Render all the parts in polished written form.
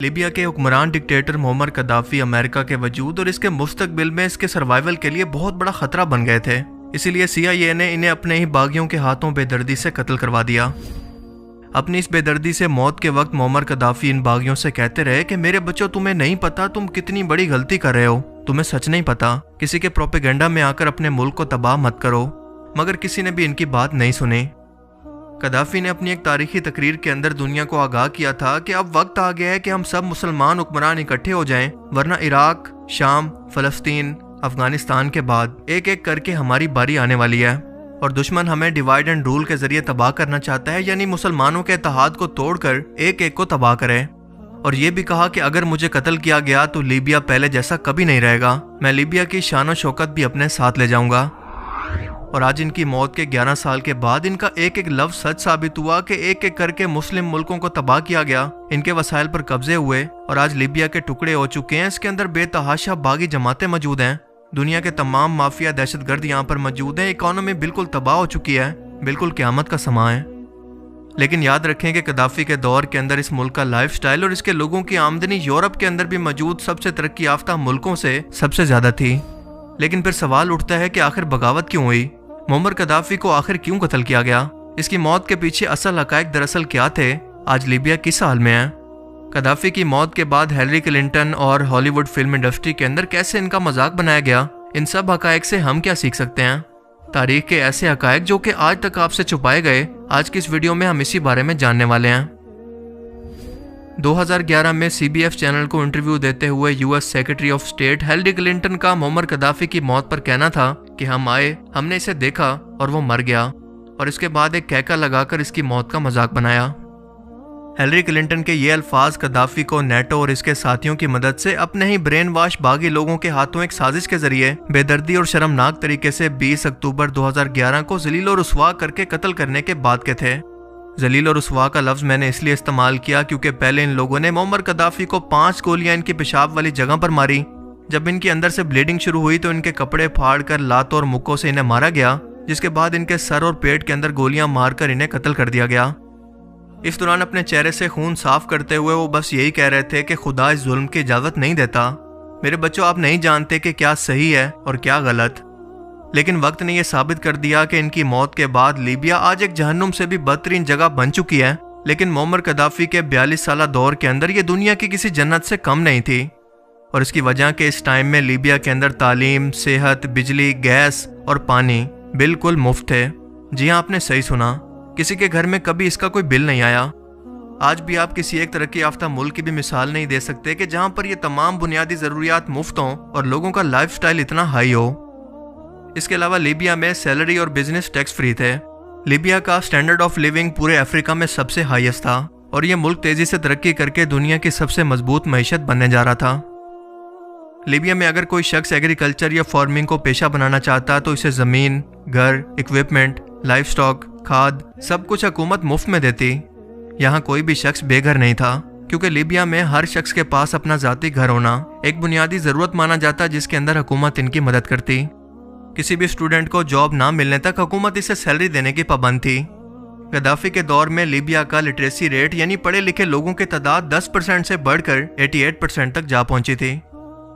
Libya کے حکمران dictator معمر قذافی امریکہ کے وجود اور اس کے مستقبل میں اس کے سروائیول کے لیے بہت بڑا خطرہ بن گئے تھے، اسی لیے CIA نے انہیں اپنے ہی باغیوں کے ہاتھوں بے دردی سے قتل کروا دیا۔ اپنی اس بے دردی سے موت کے وقت معمر قذافی ان باغیوں سے کہتے رہے کہ میرے بچوں، تمہیں نہیں پتا تم کتنی بڑی غلطی کر رہے ہو، تمہیں سچ نہیں پتا، کسی کے پروپیگنڈا میں آ کر اپنے ملک کو تباہ مت کرو، مگر کسی نے بھی ان کی بات نہیں سنی۔ قذافی نے اپنی ایک تاریخی تقریر کے اندر دنیا کو آگاہ کیا تھا کہ اب وقت آ گیا ہے کہ ہم سب مسلمان حکمران اکٹھے ہو جائیں، ورنہ عراق، شام، فلسطین، افغانستان کے بعد ایک ایک کر کے ہماری باری آنے والی ہے، اور دشمن ہمیں ڈیوائیڈ اینڈ رول کے ذریعے تباہ کرنا چاہتا ہے، یعنی مسلمانوں کے اتحاد کو توڑ کر ایک ایک کو تباہ کرے۔ اور یہ بھی کہا کہ اگر مجھے قتل کیا گیا تو لیبیا پہلے جیسا کبھی نہیں رہے گا، میں لیبیا کی شان و شوکت بھی اپنے ساتھ لے جاؤں گا۔ اور آج ان کی موت کے 11 سال کے بعد ان کا ایک ایک لفظ سچ ثابت ہوا کہ ایک ایک کر کے مسلم ملکوں کو تباہ کیا گیا، ان کے وسائل پر قبضے ہوئے اور آج لیبیا کے ٹکڑے ہو چکے ہیں۔ اس کے اندر بے تحاشا باغی جماعتیں موجود ہیں، دنیا کے تمام مافیا دہشت گرد یہاں پر موجود ہیں، اکانومی بالکل تباہ ہو چکی ہے، بالکل قیامت کا سماں ہے۔ لیکن یاد رکھیں کہ قذافی کے دور کے اندر اس ملک کا لائف سٹائل اور اس کے لوگوں کی آمدنی یورپ کے اندر بھی موجود سب سے ترقی یافتہ ملکوں سے سب سے زیادہ تھی۔ لیکن پھر سوال اٹھتا ہے کہ آخر بغاوت کیوں ہوئی؟ معمر قذافی کو آخر کیوں قتل کیا گیا؟ اس کی موت کے پیچھے اصل حقائق دراصل کیا تھے؟ آج لیبیا کس حال میں ہے؟ قذافی کی موت کے بعد ہیلری کلنٹن اور ہالی ووڈ فلم انڈسٹری کے اندر کیسے ان کا مذاق بنایا گیا؟ ان سب حقائق سے ہم کیا سیکھ سکتے ہیں؟ تاریخ کے ایسے حقائق جو کہ آج تک آپ سے چھپائے گئے، آج کی اس ویڈیو میں ہم اسی بارے میں جاننے والے ہیں۔ 2011 میں CBS چینل کو انٹرویو دیتے ہوئے US secretary of state Hillary Clinton کا معمر قذافی کی موت پر کہنا تھا کہ ہم آئے، ہم نے اسے دیکھا اور وہ مر گیا، اور اس کے بعد ایک کہکا لگا کر اس کی موت کا مذاق بنایا۔ ہیلری کلنٹن کے یہ الفاظ قذافی کو نیٹو اور اس کے ساتھیوں کی مدد سے اپنے ہی برین واش باغی لوگوں کے ہاتھوں ایک سازش کے ذریعے بے دردی اور شرمناک طریقے سے 20 اکتوبر 2011 کو ذلیل و رسوا کر کے قتل کرنے کے بعد کے تھے۔ ذلیل و رسوا کا لفظ میں نے اس لیے استعمال کیا کیونکہ پہلے ان لوگوں نے معمر قذافی کو 5 گولیاں ان کی پیشاب والی جگہ پر ماری۔ جب ان کے اندر سے بلیڈنگ شروع ہوئی تو ان کے کپڑے پھاڑ کر لاتوں اور مکوں سے انہیں مارا گیا، جس کے بعد ان کے سر اور پیٹ کے اندر گولیاں مار کر انہیں قتل کر دیا گیا۔ اس دوران اپنے چہرے سے خون صاف کرتے ہوئے وہ بس یہی کہہ رہے تھے کہ خدا اس ظلم کی اجازت نہیں دیتا۔ میرے بچوں، آپ نہیں جانتے کہ کیا صحیح ہے اور کیا غلط۔ لیکن وقت نے یہ ثابت کر دیا کہ ان کی موت کے بعد لیبیا آج ایک جہنم سے بھی بدترین جگہ بن چکی ہے، لیکن معمر قذافی کے 42 سالہ دور کے اندر یہ دنیا کی کسی جنت سے کم نہیں تھی، اور اس کی وجہ کہ اس ٹائم میں لیبیا کے اندر تعلیم، صحت، بجلی، گیس اور پانی بالکل مفت تھے۔ جی ہاں، آپ نے صحیح سنا، کسی کے گھر میں کبھی اس کا کوئی بل نہیں آیا۔ آج بھی آپ کسی ایک ترقی یافتہ ملک کی بھی مثال نہیں دے سکتے کہ جہاں پر یہ تمام بنیادی ضروریات مفت ہوں اور لوگوں کا لائف سٹائل اتنا ہائی ہو۔ اس کے علاوہ لیبیا میں سیلری اور بزنس ٹیکس فری تھے۔ لیبیا کا سٹینڈرڈ آف لیونگ پورے افریقہ میں سب سے ہائیسٹ تھا، اور یہ ملک تیزی سے ترقی کر کے دنیا کی سب سے مضبوط معیشت بننے جا رہا تھا۔ لیبیا میں اگر کوئی شخص ایگریکلچر یا فارمنگ کو پیشہ بنانا چاہتا تو اسے زمین، گھر، اکوپمنٹ، لائف سٹاک، کھاد، سب کچھ حکومت مفت میں دیتی۔ یہاں کوئی بھی شخص بے گھر نہیں تھا، کیونکہ لیبیا میں ہر شخص کے پاس اپنا ذاتی گھر ہونا ایک بنیادی ضرورت مانا جاتا، جس کے اندر حکومت ان کی مدد کرتی۔ کسی بھی اسٹوڈنٹ کو جاب نہ ملنے تک حکومت اسے سیلری دینے کی پابند تھی۔ قذافی کے دور میں لیبیا کا لٹریسی ریٹ یعنی پڑھے لکھے لوگوں کی تعداد 10% سے بڑھ کر 88% تک جا پہنچی تھی۔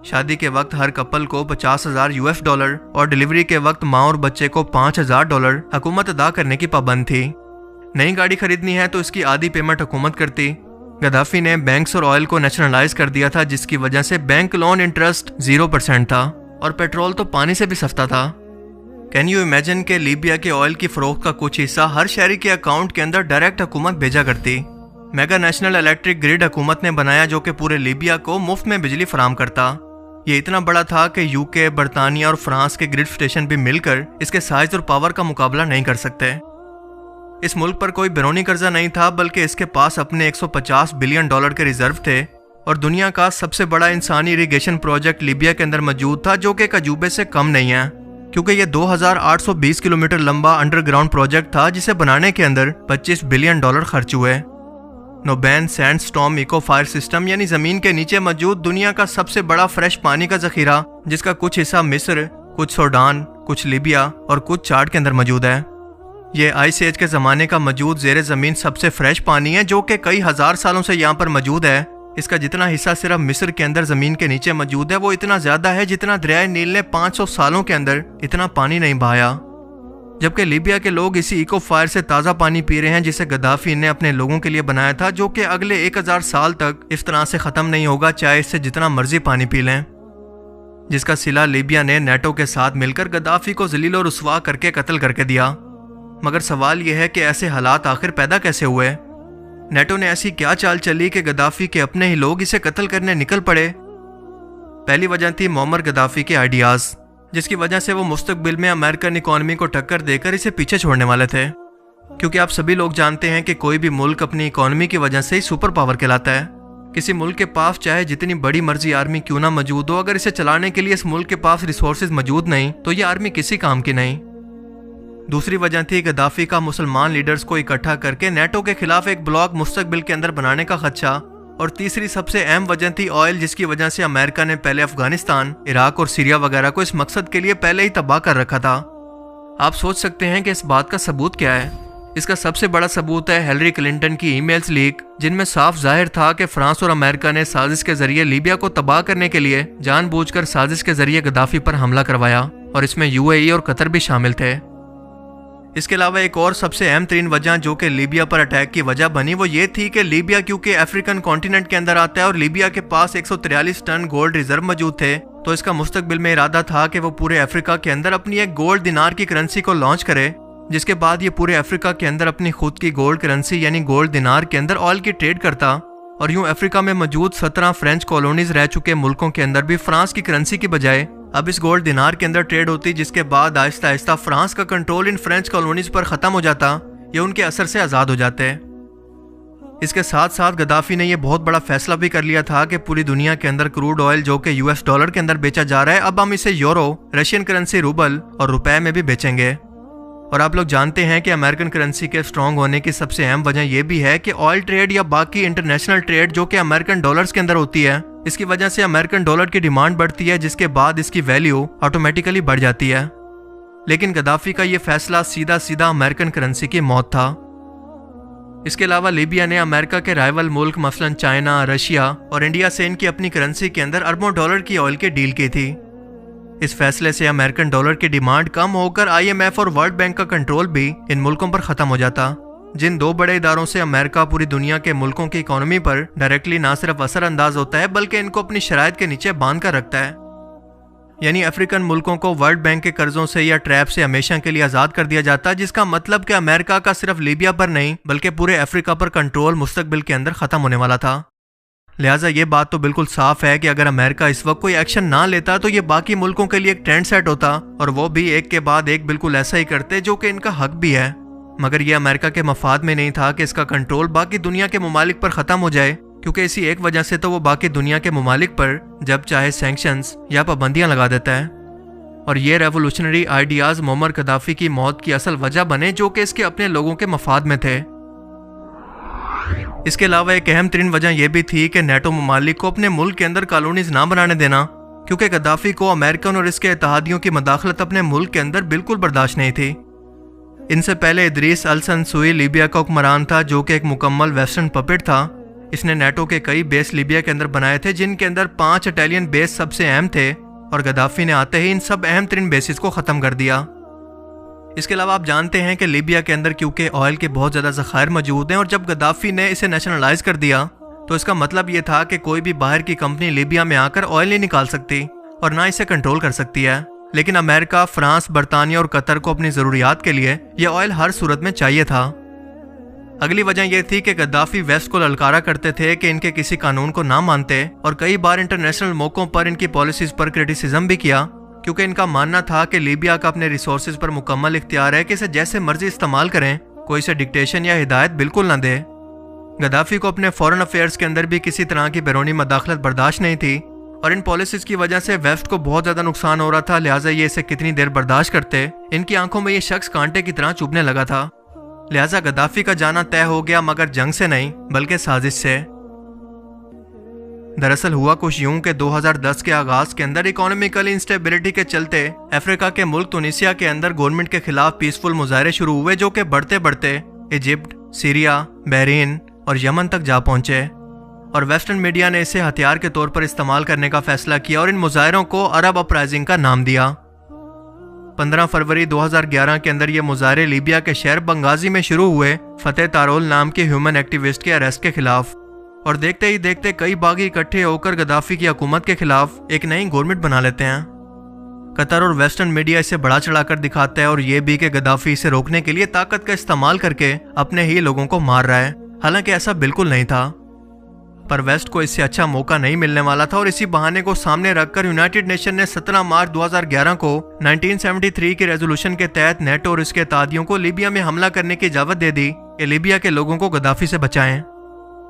شادی کے وقت ہر کپل کو $50,000 اور ڈیلیوری کے وقت ماں اور بچے کو $5,000 حکومت ادا کرنے کی پابند تھی۔ نئی گاڑی خریدنی ہے تو اس کی آدھی پیمنٹ حکومت کرتی۔ قذافی نے بینکس اور آئل کو نیشنلائز کر دیا تھا، جس کی وجہ سے بینک لون انٹرسٹ 0% تھا، اور پیٹرول تو پانی سے بھی سستا تھا۔ کین یو امیجن کہ لیبیا کے آئل کی فروخت کا کچھ حصہ ہر شہری کے اکاؤنٹ کے اندر ڈائریکٹ حکومت بھیجا کرتی۔ میگا نیشنل الیکٹرک گریڈ حکومت نے بنایا جو کہ پورے لیبیا کو مفت میں بجلی فراہم کرتا۔ یہ اتنا بڑا تھا کہ UK، برطانیہ اور فرانس کے گریڈ اسٹیشن بھی مل کر اس کے سائز اور پاور کا مقابلہ نہیں کر سکتے۔ اس ملک پر کوئی بیرونی قرضہ نہیں تھا، بلکہ اس کے پاس اپنے $150 بلین کے ریزرو تھے، اور دنیا کا سب سے بڑا انسانی اریگیشن پروجیکٹ لیبیا کے اندر موجود تھا، جو کہ ایک عجوبے سے کم نہیں ہے، کیونکہ یہ 2820 کلومیٹر لمبا انڈر گراؤنڈ پروجیکٹ تھا، جسے بنانے کے اندر $25 بلین خرچ ہوئے۔ Nubian sand storm eco fire system یعنی زمین کے نیچے موجود دنیا کا سب سے بڑا فریش پانی کا ذخیرہ، جس کا کچھ حصہ مصر، کچھ سوڈان، کچھ لیبیا اور کچھ چاڈ کے اندر موجود ہے۔ یہ آئس ایج کے زمانے کا موجود زیر زمین سب سے فریش پانی ہے، جو کہ کئی ہزار سالوں سے یہاں پر موجود ہے، इसका जितना हिस्सा सिर्फ मिस्र के अंदर जमीन के नीचे मौजूद है वो इतना ज्यादा है जितना दरियाए नील ने 500 सालों के अंदर इतना पानी नहीं बहाया। जबकि लीबिया के लोग इसी इको फायर से ताज़ा पानी पी रहे हैं जिसे गद्दाफी ने अपने लोगों के लिए बनाया था, जो कि अगले 1000 साल तक इस तरह से ख़त्म नहीं होगा, चाहे इससे जितना मर्जी पानी पी लें। जिसका सिला लीबिया ने नेटो के साथ मिलकर गद्दाफी को जलील और रुस्वा करके कत्ल करके दिया। मगर सवाल यह है कि ऐसे हालात आखिर पैदा कैसे हुए? नेटो ने ऐसी क्या चाल चली कि गद्दाफी के अपने ही लोग इसे कत्ल करने निकल पड़े? पहली वजह थी मुअम्मर गद्दाफी के आइडियाज़, जिसकी वजह से वो मुस्तकबिल में अमेरिकन इकॉनमी को टक्कर देकर इसे पीछे छोड़ने वाले थे। क्योंकि आप सभी लोग जानते हैं कि कोई भी मुल्क अपनी इकॉनमी की वजह से ही सुपर पावर कहलाता है। किसी मुल्क के पास चाहे जितनी बड़ी मर्जी आर्मी क्यों ना मौजूद हो, अगर इसे चलाने के लिए इस मुल्क के पास रिसोर्सेज मौजूद नहीं तो ये आर्मी किसी काम की नहीं। दूसरी वजह थी गद्दाफी का मुसलमान लीडर्स को इकट्ठा करके नेटो के खिलाफ एक ब्लॉक मुस्तकबिल के अंदर बनाने का खदशा। और तीसरी सबसे अहम वजह थी ऑयल, जिसकी वजह से अमेरिका ने पहले अफगानिस्तान, इराक और सीरिया वगैरह को इस मकसद के लिए पहले ही तबाह कर रखा था। आप सोच सकते हैं कि इस बात का सबूत क्या है। इसका सबसे बड़ा सबूत है हिलरी क्लिंटन की ईमेल्स लीक, जिनमें साफ जाहिर था कि फ्रांस और अमेरिका ने साजिश के जरिए लीबिया को तबाह करने के लिए जानबूझकर साजिश के जरिए गद्दाफी पर हमला करवाया, और इसमें यूएई और कतर भी शामिल थे। इसके अलावा एक और सबसे अहम तरीन वजह जो कि लीबिया पर अटैक की वजह बनी वो ये थी कि लीबिया क्योंकि अफ्रीकन कॉन्टिनेंट के अंदर आता है और लीबिया के पास 143 टन गोल्ड रिजर्व मौजूद थे, तो इसका मुस्तकबिल में इरादा था कि वो पूरे अफ्रीका के अंदर अपनी एक गोल्ड दिनार की करेंसी को लॉन्च करे, जिसके बाद ये पूरे अफ्रीका के अंदर अपनी खुद की गोल्ड करेंसी यानी गोल्ड दिनार के अंदर ऑयल की ट्रेड करता। और यूं अफ्रीका में मौजूद 17 फ्रेंच कॉलोनीज रह चुके मुल्कों के अंदर भी फ्रांस की करेंसी की बजाय अब इस गोल्ड दिनार के अंदर ट्रेड होती, जिसके बाद आहिस्ता आहिस्ता फ्रांस का कंट्रोल इन फ्रेंच कॉलोनीज पर खत्म हो जाता या उनके असर से आज़ाद हो जाते। इसके साथ साथ गद्दाफी ने यह बहुत बड़ा फैसला भी कर लिया था कि पूरी दुनिया के अंदर क्रूड ऑयल जो कि यूएस डॉलर के अंदर बेचा जा रहा है, अब हम इसे यूरो, रशियन करेंसी रूबल और रुपए में भी बेचेंगे। और आप लोग जानते हैं कि अमेरिकन करेंसी के स्ट्रॉन्ग होने की सबसे अहम वजह यह भी है कि ऑयल ट्रेड या बाकी इंटरनेशनल ट्रेड जो कि अमेरिकन डॉलर्स के अंदर होती है, इसकी वजह से अमेरिकन डॉलर की डिमांड बढ़ती है, जिसके बाद इसकी वैल्यू ऑटोमेटिकली बढ़ जाती है। लेकिन गद्दाफी का यह फैसला सीधा सीधा अमेरिकन करेंसी की मौत था। इसके अलावा लीबिया ने अमेरिका के राइवल मुल्क मसलन चाइना, रशिया और इंडिया से इनकी अपनी करेंसी के अंदर अरबों डॉलर की ऑयल की डील की थी। इस फैसले से अमेरिकन डॉलर की डिमांड कम होकर IMF और वर्ल्ड बैंक का कंट्रोल भी इन मुल्कों पर खत्म हो जाता, जिन दो बड़े इदारों से अमेरिका पूरी दुनिया के मुल्कों की इकोनॉमी पर डायरेक्टली ना सिर्फ असर अंदाज होता है बल्कि इनको अपनी शराइत के नीचे बांध कर रखता है। यानी अफ्रीकन मुल्कों को वर्ल्ड बैंक के कर्जों से या ट्रैप से हमेशा के लिए आज़ाद कर दिया जाता, जिसका मतलब कि अमेरिका का सिर्फ लीबिया पर नहीं बल्कि पूरे अफ्रीका पर कंट्रोल मुस्तकबिल के अंदर ख़त्म होने वाला था। लिहाजा ये बात तो बिल्कुल साफ है कि अगर अमेरिका इस वक्त कोई एक्शन ना लेता तो ये बाकी मुल्कों के लिए एक ट्रेंड सेट होता, और वो भी एक के बाद एक बिल्कुल ऐसा ही करते जो कि इनका हक भी है। मगर ये अमेरिका के मफाद में नहीं था कि इसका कंट्रोल बाकी दुनिया के ममालिक पर ख़त्म हो जाए, क्योंकि इसी एक वजह से तो वो बाकी दुनिया के ममालिक पर जब चाहे सैंक्शंस या पाबंदियां लगा देता है। और ये रेवोल्यूशनरी आइडियाज़ मुअम्मर गद्दाफी की मौत की असल वजह बने, जो कि इसके अपने लोगों के मफाद में थे। इसके अलावा एक अहम तरीन वजह यह भी थी कि नेटो ममालिक को अपने मुल्क के अंदर कॉलोनीज ना बनाने देना, क्योंकि गद्दाफी को अमेरिकन और इसके इत्तेहादियों की मदाखलत अपने मुल्क के अंदर बिल्कुल बर्दाश्त नहीं थी। इनसे पहले इदरीस अल-सनसुई लीबिया का हुक्मरान था, जो कि एक मुकम्मल वेस्टर्न पपेट था। इसने नेटो के कई बेस लीबिया के अंदर बनाए थे, जिनके अंदर 5 इटालियन बेस सबसे अहम थे, और गद्दाफी ने आते ही इन सब अहम तरीन बेसिस को ख़त्म कर दिया। इसके अलावा आप जानते हैं कि लीबिया के अंदर क्योंकि ऑयल के बहुत ज़्यादा ज़खायर मौजूद हैं, और जब गद्दाफी ने इसे नेशनलाइज कर दिया तो इसका मतलब ये था कि कोई भी बाहर की कंपनी लीबिया में आकर ऑयल नहीं निकाल सकती और ना इसे कंट्रोल कर सकती है। लेकिन अमेरिका, फ्रांस, बरतानिया और कतर को अपनी ज़रूरियात के लिए यह ऑयल हर सूरत में चाहिए था। अगली वजह यह थी कि गद्दाफी वेस्ट को ललकारा करते थे कि इनके किसी कानून को ना मानते, और कई बार इंटरनेशनल मौकों पर इनकी पॉलिसीज़ पर क्रिटिसिज्म भी किया, क्योंकि इनका मानना था कि लीबिया का अपने रिसोर्सेज पर मुकम्मल इख्तियार है कि इसे जैसे मर्जी इस्तेमाल करें, कोई इसे डिक्टेशन या हिदायत बिल्कुल ना दे। गद्दाफी को अपने फॉरेन अफेयर्स के अंदर भी किसी तरह की बैरूनी मदाखलत बर्दाश्त नहीं थी, और इन पॉलिसीज की वजह से वेस्ट को बहुत ज़्यादा नुकसान हो रहा था। लिहाजा ये इसे कितनी देर बर्दाश्त करते, इनकी आंखों में ये शख्स कांटे की तरह चुभने लगा था। लिहाजा गद्दाफी का जाना तय हो गया, मगर जंग से नहीं बल्कि साजिश से। दरअसल हुआ कुछ यूं कि 2010 के आगाज के अंदर इकोनॉमिकल इंस्टेबिलिटी के चलते अफ्रीका के मुल्क तुनिसिया के अंदर गवर्नमेंट के खिलाफ पीसफुल मुजाहरे शुरू हुए, जो कि बढ़ते बढ़ते इजिप्ट, सीरिया, बहरीन और यमन तक जा पहुंचे। और वेस्टर्न मीडिया ने इसे हथियार के तौर पर इस्तेमाल करने का फैसला किया और इन मुजाहरों को अरब अपराइजिंग का नाम दिया। 15 फरवरी 2011 के अंदर ये मुजाहरे लीबिया के शहर बंगाजी में शुरू हुए फतेह तारोल नाम के ह्यूमन एक्टिविस्ट के अरेस्ट के खिलाफ, और देखते ही देखते कई बागी इकट्ठे होकर गद्दाफी की हुकूमत के खिलाफ एक नई गवर्नमेंट बना लेते हैं। कतर और वेस्टर्न मीडिया इसे बढ़ा चढ़ाकर दिखाता है और ये भी कि गद्दाफी इसे रोकने के लिए ताकत का इस्तेमाल करके अपने ही लोगों को मार रहा है, हालांकि ऐसा बिल्कुल नहीं था। पर वेस्ट को इससे अच्छा मौका नहीं मिलने वाला था और इसी बहाने को सामने रखकर यूनाइटेड नेशन ने 17 मार्च 2011 को 1973 की रेजोल्यूशन के तहत नेटो और इसके तादियों को लीबिया में हमला करने की इजाजत दे दी कि लीबिया के लोगों को गद्दाफी से बचाएं।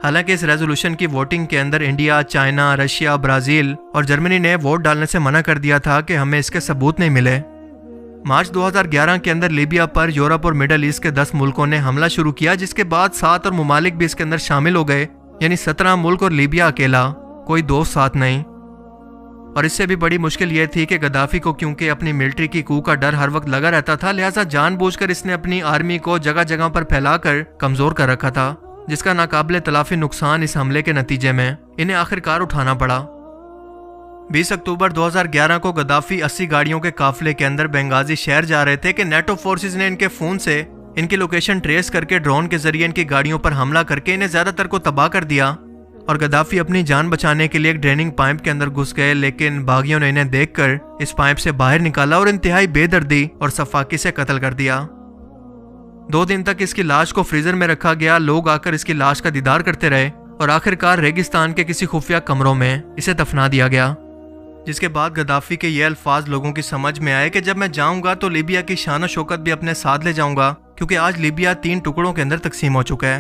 हालांकि इस रेजोल्यूशन की वोटिंग के अंदर इंडिया, चाइना, रशिया, ब्राजील और जर्मनी ने वोट डालने से मना कर दिया था कि हमें इसके सबूत नहीं मिले। मार्च 2011 के अंदर लीबिया पर यूरोप और मिडल ईस्ट के 10 मुल्कों ने हमला शुरू किया, जिसके बाद 7 और ममालिक भी इसके अंदर शामिल हो गए, यानी 17 मुल्क और लीबिया अकेला, कोई दोस्त साथ नहीं। और इससे भी बड़ी मुश्किल यह थी कि गद्दाफी को क्योंकि अपनी मिलिट्री की कू का डर हर वक्त लगा रहता था, लिहाजा जानबूझकर इसने अपनी आर्मी को जगह जगह पर फैलाकर कमजोर कर रखा था, जिसका नाकाबिले तलाफी नुकसान इस हमले के नतीजे में इन्हें आखिरकार उठाना पड़ा। 20 अक्टूबर 2011 को गद्दाफी 80 गाड़ियों के काफिले के अंदर बेंगाजी शहर जा रहे थे कि नेटो फोर्सेस ने इनके फोन से इनकी लोकेशन ट्रेस करके ड्रोन के जरिए इनकी गाड़ियों पर हमला करके इन्हें ज्यादातर को तबाह कर दिया। और गद्दाफी अपनी जान बचाने के लिए एक ड्रेनिंग पाइप के अंदर घुस गए, लेकिन बागियों ने इन्हें देखकर इस पाइप से बाहर निकाला और इंतहाई बेदर्दी और सफाकी से कत्ल कर दिया। 2 दिन तक इसकी लाश को फ्रीजर में रखा गया, लोग आकर इसकी लाश का दीदार करते रहे और आखिरकार रेगिस्तान के किसी खुफिया कमरों में इसे दफना दिया गया। जिसके बाद गद्दाफी के ये अल्फाज लोगों की समझ में आए कि जब मैं जाऊंगा तो लीबिया की शान और शौकत भी अपने साथ ले जाऊंगा, क्योंकि आज लीबिया 3 टुकड़ों के अंदर तकसीम हो चुका है।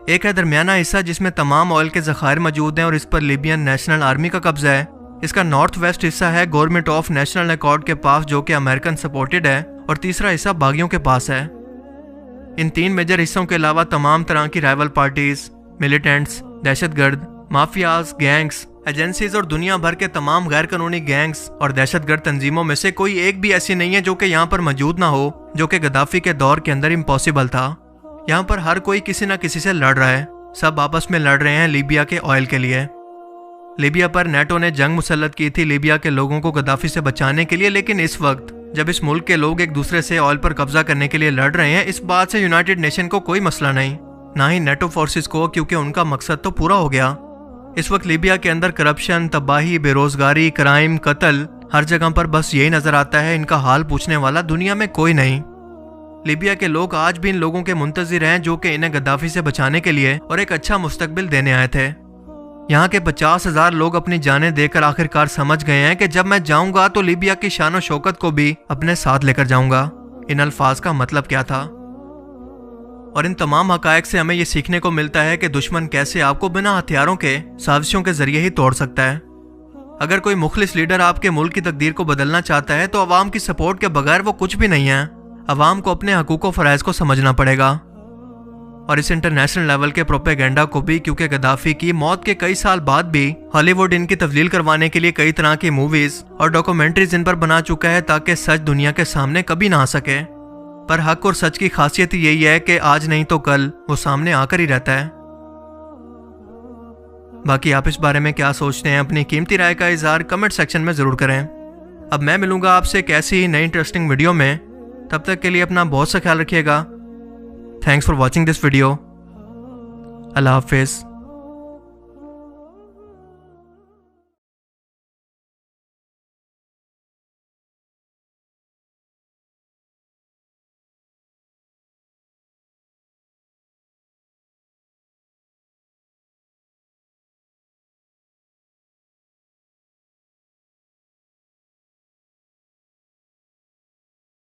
एक है दरमियाना हिस्सा जिसमें तमाम ऑयल के ज़खायर मौजूद हैं और इस पर लीबियन नेशनल आर्मी का कब्जा है। इसका नॉर्थ वेस्ट हिस्सा है गवर्नमेंट ऑफ नेशनल अकॉर्ड के पास, जो कि अमेरिकन सपोर्टेड है, और तीसरा हिस्सा बागियों के पास है। इन 3 मेजर हिस्सों के अलावा तमाम तरह की राइवल पार्टीज, मिलिटेंट्स, दहशतगर्द, माफियाज, गैंग्स, एजेंसीज और दुनिया भर के तमाम गैर कानूनी गैंग्स और दहशतगर्द तंजीमों में से कोई एक भी ऐसी नहीं है जो कि यहाँ पर मौजूद ना हो, जो कि गद्दाफी के दौर के अंदर इम्पॉसिबल था। यहाँ पर हर कोई किसी न किसी से लड़ रहा है, सब आपस में लड़ रहे हैं लीबिया के ऑयल के लिए। लीबिया पर नेटो ने जंग मुसल्लत की थी लीबिया के लोगों को गद्दाफी से बचाने के लिए, लेकिन इस वक्त जब इस मुल्क के लोग एक दूसरे से ऑयल पर कब्जा करने के लिए लड़ रहे हैं, इस बात से यूनाइटेड नेशन को कोई मसला नहीं, ना ही नेटो फोर्सेस को, क्योंकि उनका मकसद तो पूरा हो गया। इस वक्त लीबिया के अंदर करप्शन, तबाही, बेरोजगारी, क्राइम, कत्ल हर जगह पर बस यही नजर आता है। इनका हाल पूछने वाला दुनिया में कोई नहीं। लीबिया के लोग आज भी इन लोगों के मुंतजिर हैं जो कि इन्हें गद्दाफी से बचाने के लिए और एक अच्छा मुस्तकबिल देने आए थे। यहाँ के 50,000 लोग अपनी जानें देकर आखिरकार समझ गए हैं कि जब मैं जाऊंगा तो लीबिया की शान और शौकत को भी अपने साथ लेकर जाऊंगा। इन अल्फाज का मतलब क्या था? और इन तमाम हकायक से हमें यह सीखने को मिलता है कि दुश्मन कैसे आपको बिना हथियारों के साजिशों के जरिए ही तोड़ सकता है। अगर कोई मुखलिस लीडर आपके मुल्क की तकदीर को बदलना चाहता है तो अवाम की सपोर्ट के बगैर वो कुछ भी नहीं है। अवाम को अपने हकूक व फराइज को समझना पड़ेगा। और इस इंटरनेशनल लेवल के प्रोपेगेंडा को भी, क्योंकि गद्दाफी की मौत के कई साल बाद भी हॉलीवुड इनकी तब्दील करवाने के लिए कई तरह की मूवीज और डॉक्यूमेंट्रीज इन पर बना चुका है ताकि सच दुनिया के सामने कभी ना आ सके। पर हक और सच की खासियत यही है कि आज नहीं तो कल वो सामने आकर ही रहता है। बाकी आप इस बारे में क्या सोचते हैं, अपनी कीमती राय का इजहार कमेंट सेक्शन में जरूर करें। अब मैं मिलूंगा आपसे एक ऐसी ही नई इंटरेस्टिंग वीडियो में। तब तक के लिए अपना बहुत सा ख्याल रखिएगा। Thanks for watching this video. Allah हाफिज़।